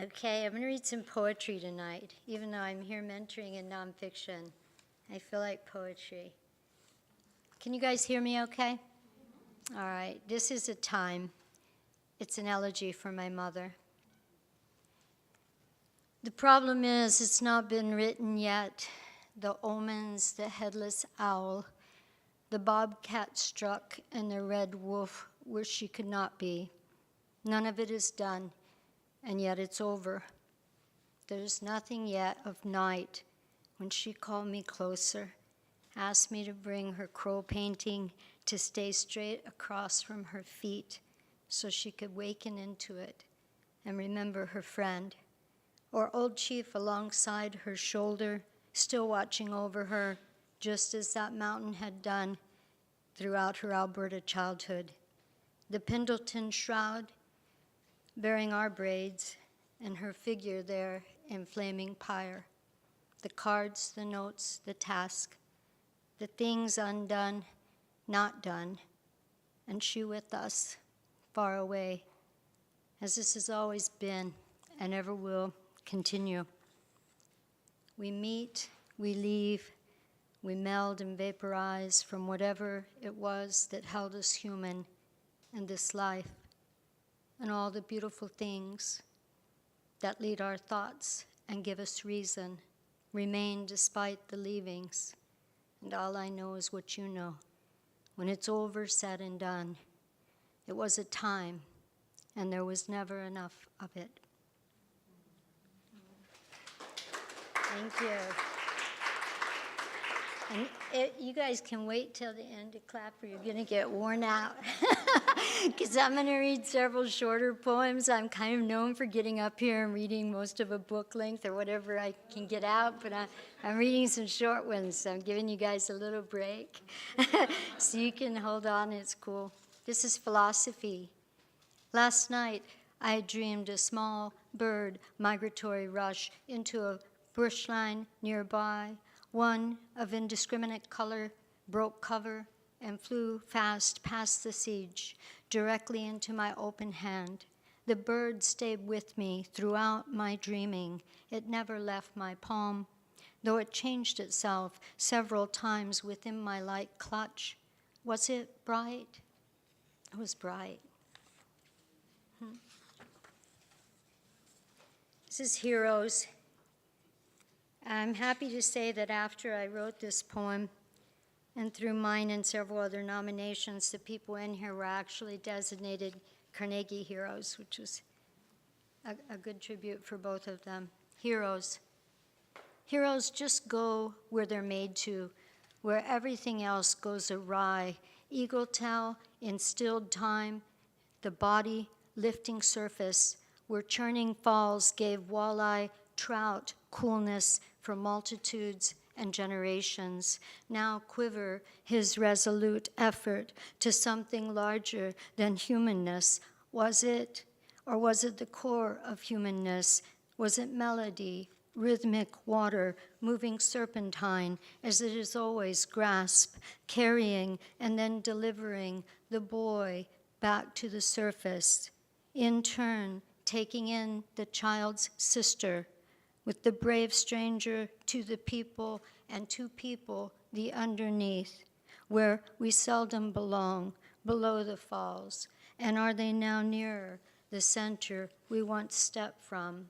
Okay, I'm going to read some poetry tonight. Even though I'm here mentoring in nonfiction, I feel like poetry. Can you guys hear me okay? All right, this is a time. It's an elegy for my mother. The problem is it's not been written yet. The omens, the headless owl, the bobcat struck, and the red wolf where she could not be. None of it is done, and yet it's over. There's nothing yet of night when she called me closer, asked me to bring her crow painting to stay straight across from her feet so she could waken into it and remember her friend, or Old Chief alongside her shoulder, still watching over her, just as that mountain had done throughout her Alberta childhood. The Pendleton shroud bearing our braids, and her figure there in flaming pyre. The cards, the notes, the task, the things undone, not done, and she with us, far away, as this has always been and ever will continue. We meet, we leave, we meld and vaporize from whatever it was that held us human in this life, and all the beautiful things that lead our thoughts and give us reason remain despite the leavings. And all I know is what you know. When it's over, said and done, it was a time, and there was never enough of it. Thank you. And you guys can wait till the end to clap, or you're going to get worn out. Because I'm going to read several shorter poems. I'm kind of known for getting up here and reading most of a book length or whatever I can get out, but I'm reading some short ones, so I'm giving you guys a little break. So you can hold on, it's cool. This is philosophy. Last night, I dreamed a small bird migratory rush into a bushline nearby. One of indiscriminate color broke cover and flew fast past the siege, directly into my open hand. The bird stayed with me throughout my dreaming. It never left my palm, though it changed itself several times within my light clutch. Was it bright? It was bright. This is Heroes. I'm happy to say that after I wrote this poem, and through mine and several other nominations, the people in here were actually designated Carnegie Heroes, which was a good tribute for both of them. Heroes. Heroes just go where they're made to, where everything else goes awry. Eagle tail in stilled time, the body lifting surface, where churning falls gave walleye, trout, coolness for multitudes and generations. Now quiver his resolute effort to something larger than humanness. Was it, or was it the core of humanness? Was it melody, rhythmic water, moving serpentine, as it is always grasp, carrying and then delivering the boy back to the surface, in turn taking in the child's sister, with the brave stranger to the people, and to people the underneath, where we seldom belong, below the falls. And are they now nearer the center we once stepped from,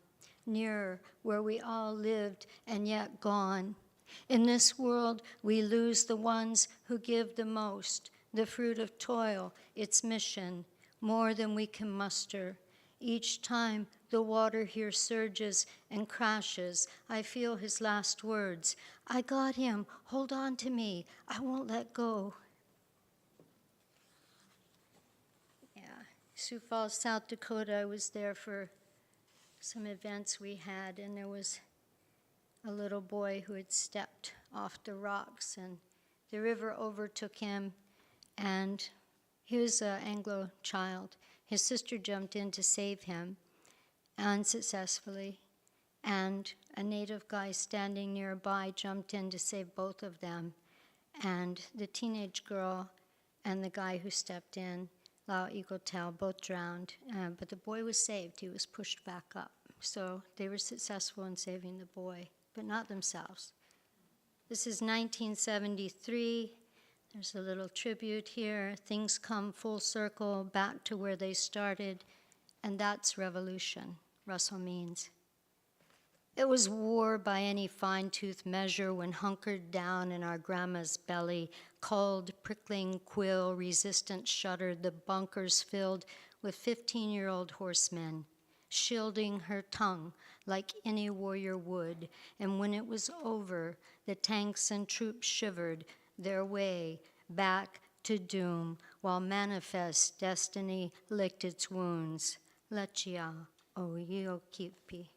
nearer where we all lived and yet gone? In this world, we lose the ones who give the most, the fruit of toil, its mission, more than we can muster. Each time the water here surges and crashes, I feel his last words. I got him. Hold on to me. I won't let go. Yeah, Sioux Falls, South Dakota. I was there for some events we had, and there was a little boy who had stepped off the rocks, and the river overtook him, and he was an Anglo child. His sister jumped in to save him, unsuccessfully, and a native guy standing nearby jumped in to save both of them. And the teenage girl and the guy who stepped in, Lao Eagle Tail, both drowned, but the boy was saved. He was pushed back up. So they were successful in saving the boy, but not themselves. This is 1973. There's a little tribute here. Things come full circle back to where they started, and that's revolution, Russell means. It was war by any fine-tooth measure when hunkered down in our grandma's belly, cold, prickling quill, resistant shuddered, the bunkers filled with 15-year-old horsemen, shielding her tongue like any warrior would. And when it was over, the tanks and troops shivered their way back to doom, while manifest destiny licked its wounds. Lechia o Iokipi.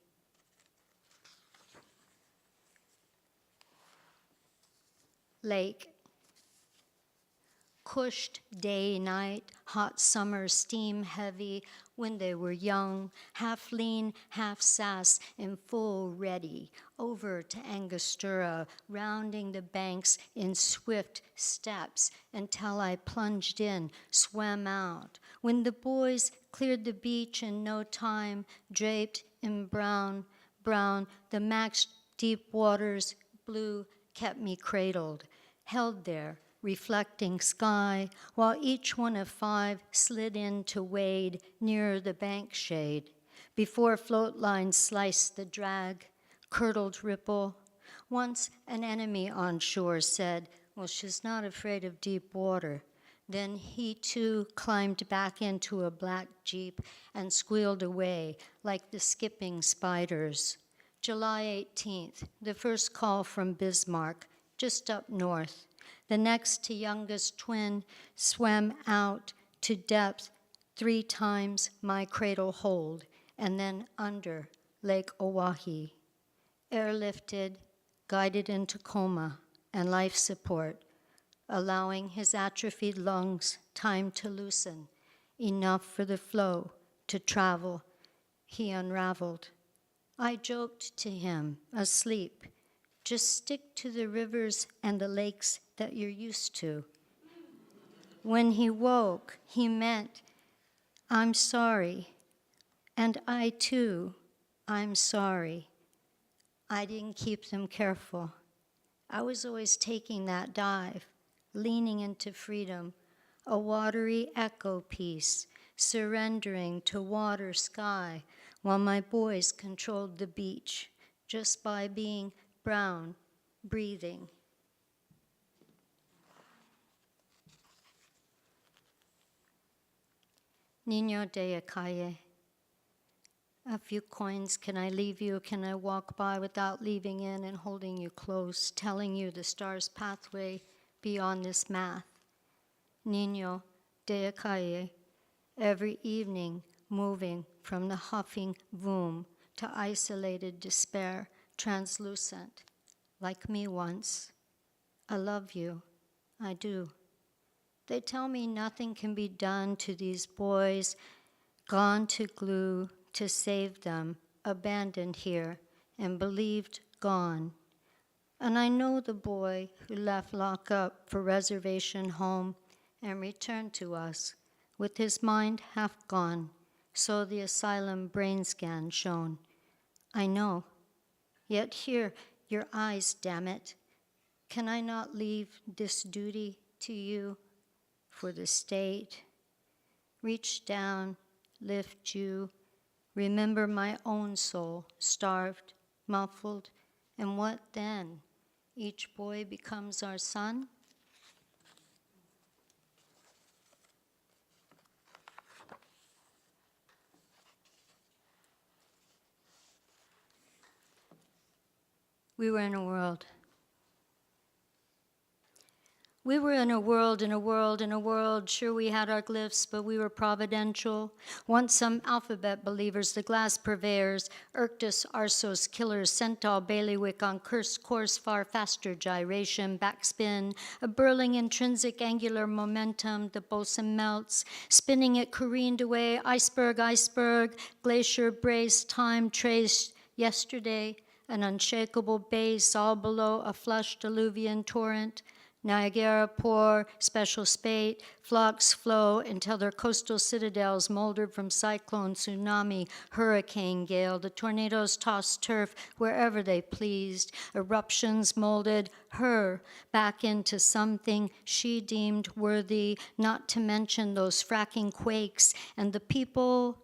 Lake. Cushed day, night, hot summer, steam heavy, when they were young, half lean, half sass, in full ready, over to Angostura, rounding the banks in swift steps until I plunged in, swam out. When the boys cleared the beach in no time, draped in brown, the max deep waters, blue, kept me cradled, held there, reflecting sky, while each one of 5 slid in to wade near the bank shade. Before float lines sliced the drag, curdled ripple. Once an enemy on shore said, well, she's not afraid of deep water. Then he too climbed back into a black jeep and squealed away like the skipping spiders. July 18th, the first call from Bismarck, just up north. The next to youngest twin swam out to depth 3 times my cradle hold, and then under Lake Oahe. Airlifted, guided into coma and life support, allowing his atrophied lungs time to loosen, enough for the flow to travel. He unraveled. I joked to him, asleep, just stick to the rivers and the lakes that you're used to. When he woke, he meant, I'm sorry, and I too, I'm sorry. I didn't keep them careful. I was always taking that dive, leaning into freedom, a watery echo piece, surrendering to water, sky, while my boys controlled the beach, just by being brown, breathing. Nino de Aquella. A few coins, can I leave you? Can I walk by without leaving in and holding you close, telling you the star's pathway beyond this math? Nino de Aquella. Every evening, moving from the huffing voom to isolated despair, translucent, like me once. I love you, I do. They tell me nothing can be done to these boys, gone to glue to save them, abandoned here, and believed gone. And I know the boy who left lockup for reservation home and returned to us, with his mind half gone, so the asylum brain scan shown. I know, yet here, your eyes, damn it. Can I not leave this duty to you for the state? Reach down, lift you, remember my own soul, starved, muffled, and what then? Each boy becomes our son? We were in a world. We were in a world. Sure, we had our glyphs, but we were providential. Once some alphabet believers, the glass purveyors, Irctus, Arsos, killers, Centaur, bailiwick on cursed course, far faster gyration, backspin, a burling intrinsic angular momentum, the bosun melts, spinning it careened away, iceberg, glacier braced, time traced, yesterday, an unshakable base all below a flushed alluvian torrent, Niagara pour, special spate, flux flow until their coastal citadels moldered from cyclone, tsunami, hurricane gale. The tornadoes tossed turf wherever they pleased. Eruptions molded her back into something she deemed worthy, not to mention those fracking quakes. And the people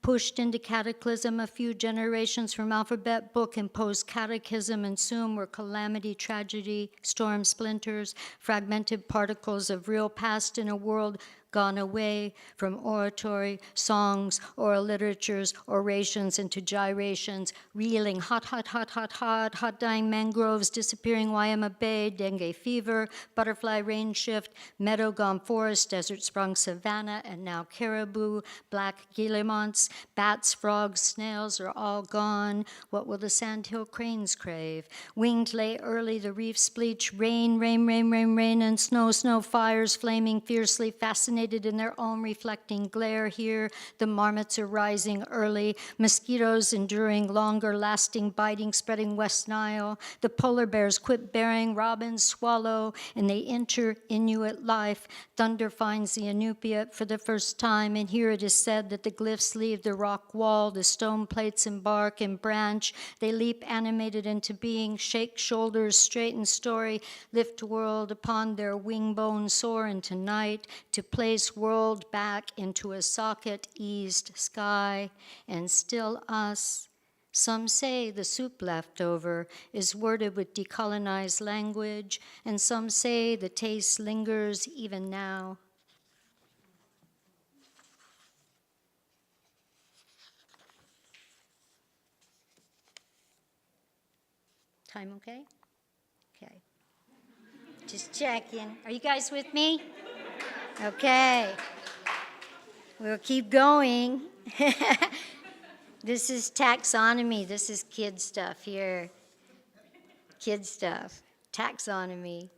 pushed into cataclysm a few generations from alphabet book imposed catechism, and soon were calamity, tragedy, storm splinters, fragmented particles of real past in a world gone away from oratory, songs, oral literatures, orations into gyrations, reeling, hot dying mangroves, disappearing Waima Bay, dengue fever, butterfly rain shift, meadow gone forest, desert sprung savanna, and now caribou, black guillemots, bats, frogs, snails are all gone. What will the sandhill cranes crave? Winged lay early, the reefs bleach, rain, and snow, fires flaming fiercely, fascinated in their own reflecting glare here. The marmots are rising early, mosquitoes enduring longer lasting biting, spreading West Nile. The polar bears quit bearing, robins swallow, and they enter Inuit life. Thunder finds the Inupiat for the first time, and here it is said that the glyphs leave the rock wall, the stone plates embark and branch. They leap animated into being, shake shoulders, straighten story, lift world upon their wing bone, soar into night, to place world back into a socket eased sky, and still us. Some say the soup left over is worded with decolonized language, and some say the taste lingers even now. Time okay? Okay. Just checking. Are you guys with me? Okay. We'll keep going. This is taxonomy. This is kid stuff here. Kid stuff. Taxonomy.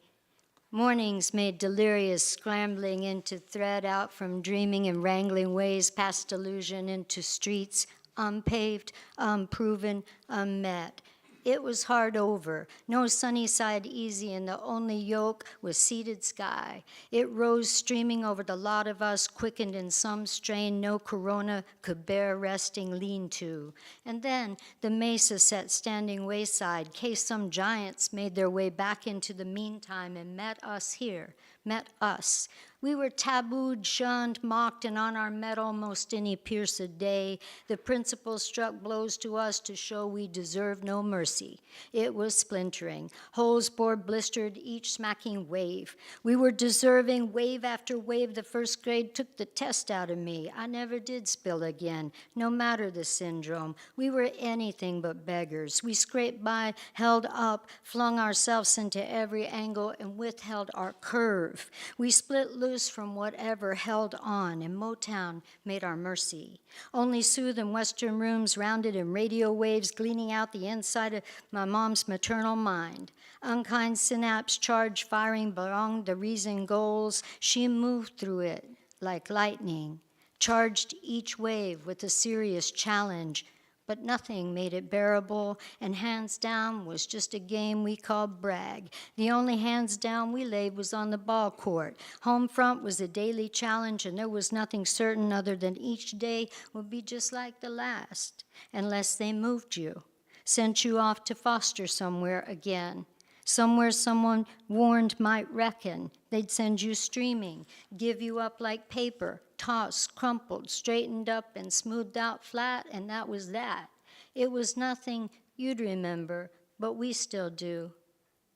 Mornings made delirious, scrambling into thread out from dreaming and wrangling ways past illusion into streets, unpaved, unproven, unmet. It was hard over, no sunny side easy, and the only yoke was seated sky. It rose streaming over the lot of us, quickened in some strain no corona could bear resting lean-to. And then the mesa set standing wayside, case some giants made their way back into the meantime and met us here, met us. We were tabooed, shunned, mocked, and on our mettle most any pierced day. The principal struck blows to us to show we deserve no mercy. It was splintering, holes bored, blistered, each smacking wave. We were deserving, wave after wave. The first grade took the test out of me. I never did spill again, no matter the syndrome. We were anything but beggars. We scraped by, held up, flung ourselves into every angle, and withheld our curve. We split loose from whatever held on, and Motown made our mercy. Only soothed in western rooms, rounded in radio waves, gleaning out the inside of my mom's maternal mind. Unkind synapse charged, firing beyond the reason goals. She moved through it like lightning, charged each wave with a serious challenge, but nothing made it bearable, and hands down was just a game we called brag. The only hands down we laid was on the ball court. Home front was a daily challenge, and there was nothing certain other than each day would be just like the last, unless they moved you, sent you off to foster somewhere again. Somewhere someone warned might reckon. They'd send you streaming, give you up like paper, tossed, crumpled, straightened up, and smoothed out flat, and that was that. It was nothing you'd remember, but we still do.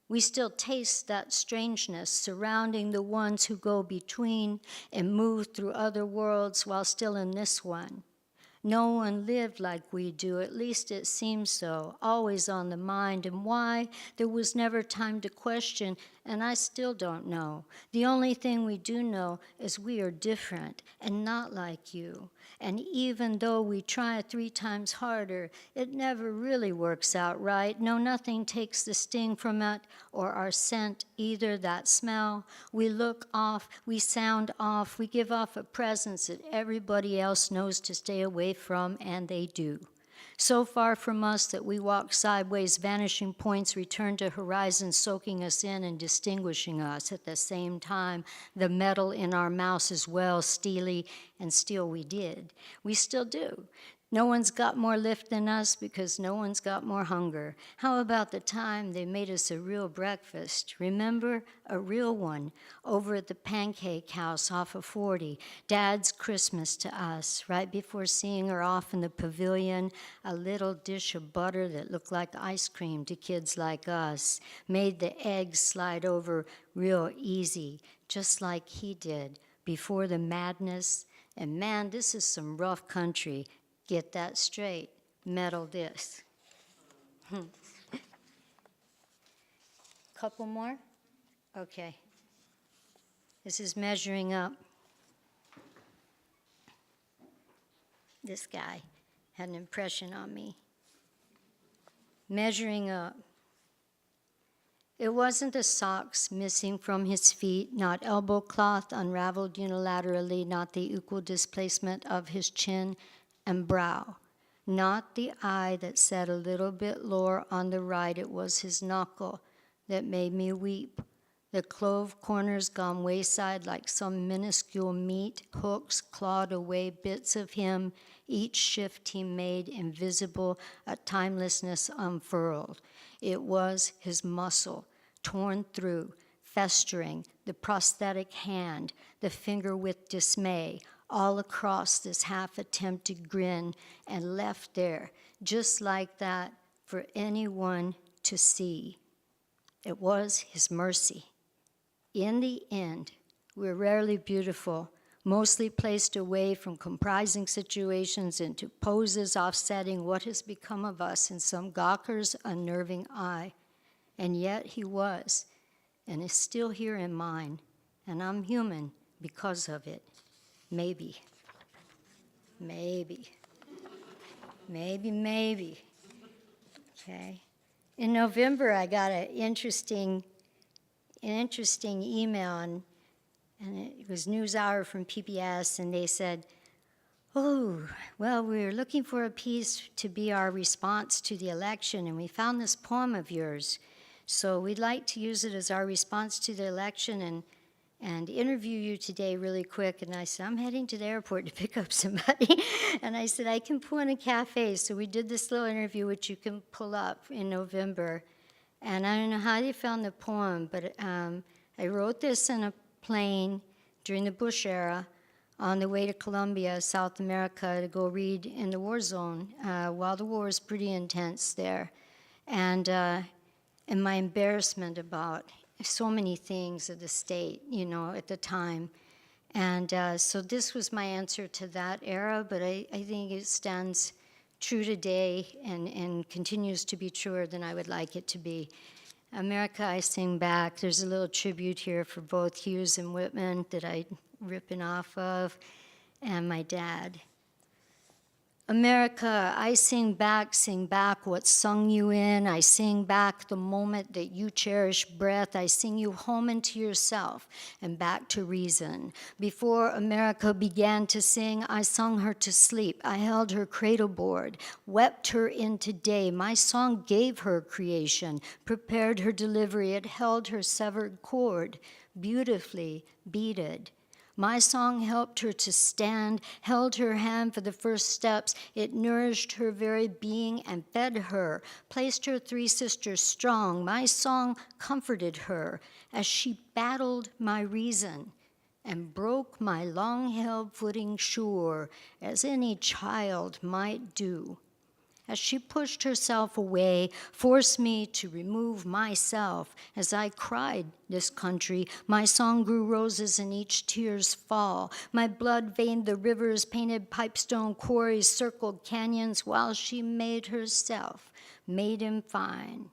We still taste that strangeness surrounding the ones who go between and move through other worlds while still in this one. No one lived like we do, at least it seems so, always on the mind, and why there was never time to question, and I still don't know. The only thing we do know is we are different and not like you. And even though we try 3 times harder, it never really works out right. No, nothing takes the sting from it or our scent, either that smell. We look off, we sound off, we give off a presence that everybody else knows to stay away from, and they do. So far from us that we walk sideways, vanishing points return to horizons, soaking us in and distinguishing us. At the same time, the metal in our mouths is well steely, and still we did. We still do. No one's got more lift than us because no one's got more hunger. How about the time they made us a real breakfast? Remember? A real one over at the Pancake House off of 40. Dad's Christmas to us. Right before seeing her off in the pavilion, a little dish of butter that looked like ice cream to kids like us. Made the eggs slide over real easy, just like he did before the madness. And man, this is some rough country. Get that straight. Metal this. Couple more? Okay. This is measuring up. This guy had an impression on me. Measuring up. It wasn't the socks missing from his feet, not elbow cloth unraveled unilaterally, not the equal displacement of his chin and brow, not the eye that sat a little bit lower on the right. It was his knuckle that made me weep. The clove corners gone wayside like some minuscule meat hooks clawed away bits of him, each shift he made invisible, a timelessness unfurled. It was his muscle, torn through, festering, the prosthetic hand, the finger with dismay, all across this half-attempted grin, and left there, just like that, for anyone to see. It was his mercy. In the end, we're rarely beautiful, mostly placed away from comprising situations into poses offsetting what has become of us in some gawker's unnerving eye. And yet he was, and is still here in mine, and I'm human because of it. Maybe. Okay. In November, I got an interesting email, and it was NewsHour from PBS, and they said, oh, well, we're looking for a piece to be our response to the election, and we found this poem of yours. So we'd like to use it as our response to the election and interview you today really quick. And I said, I'm heading to the airport to pick up somebody. And I said, I can pull in a cafe. So we did this little interview, which you can pull up in November. And I don't know how they found the poem, but I wrote this in a plane during the Bush era on the way to Colombia, South America, to go read in the war zone while the war was pretty intense there. And my embarrassment about so many things of the state, at the time. And so this was my answer to that era, but I think it stands true today and continues to be truer than I would like it to be. America, I sing back. There's a little tribute here for both Hughes and Whitman that I'm ripping off of, and my dad. America, I sing back what sung you in. I sing back the moment that you cherish breath. I sing you home into yourself and back to reason. Before America began to sing, I sung her to sleep. I held her cradle board, wept her into day. My song gave her creation, prepared her delivery. It held her severed cord, beautifully beaded. My song helped her to stand, held her hand for the first steps. It nourished her very being and fed her, placed her three sisters strong. My song comforted her as she battled my reason and broke my long-held footing sure, as any child might do. As she pushed herself away, forced me to remove myself. As I cried this country, my song grew roses in each tear's fall. My blood veined the rivers, painted pipestone quarries, circled canyons, while she made herself, made him fine.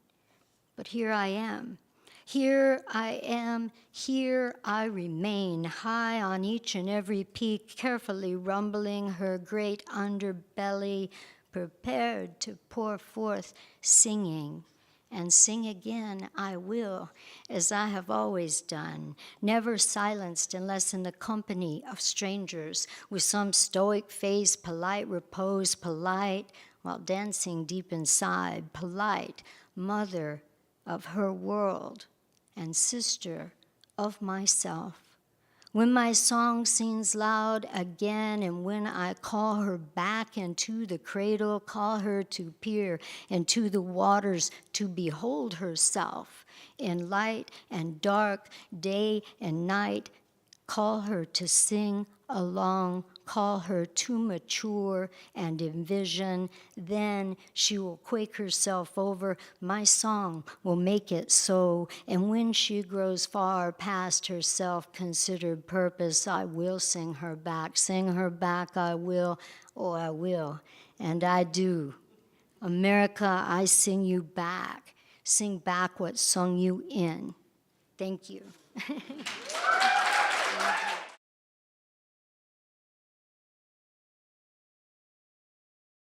But here I am. Here I am, here I remain, high on each and every peak, carefully rumbling her great underbelly, prepared to pour forth singing. And sing again I will, as I have always done, never silenced unless in the company of strangers, with some stoic face, polite repose, polite, while dancing deep inside, polite, mother of her world and sister of myself. When my song sings loud again, and when I call her back into the cradle, call her to peer into the waters to behold herself in light and dark, day and night, call her to sing along, call her to mature and envision, then she will quake herself over. My song will make it so, and when she grows far past her self-considered purpose, I will sing her back I will, oh I will, and I do. America, I sing you back. Sing back what sung you in. Thank you.